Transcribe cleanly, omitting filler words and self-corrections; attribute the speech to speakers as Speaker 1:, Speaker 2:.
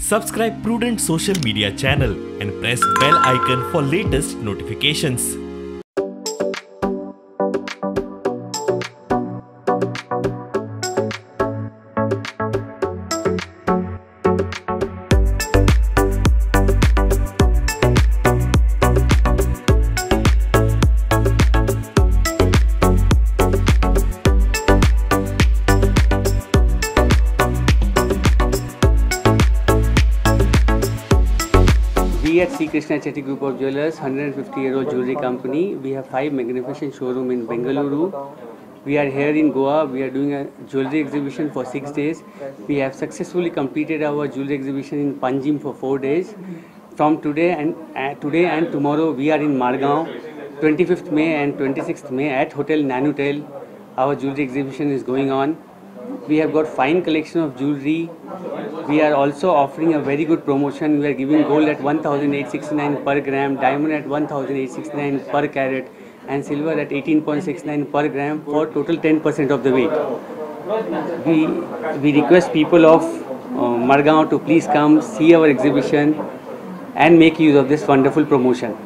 Speaker 1: Subscribe Prudent social media channel and press bell icon for latest notifications.
Speaker 2: We at KRISHNIAH CHETTY Group of Jewelers, 150-year-old jewelry company. We have 5 magnificent showrooms in Bengaluru. We are here in Goa. We are doing a jewelry exhibition for 6 days. We have successfully completed our jewelry exhibition in Panjim for 4 days. From today and tomorrow, we are in MARGAO, 25th May and 26th May at Hotel Nanutel. Our jewelry exhibition is going on. We have got fine collection of jewelry. We are also offering a very good promotion. We are giving gold at 1,869 per gram, diamond at 1,869 per carat, and silver at 18.69 per gram for total 10% of the weight. We request people of Margao to please come see our exhibition and make use of this wonderful promotion.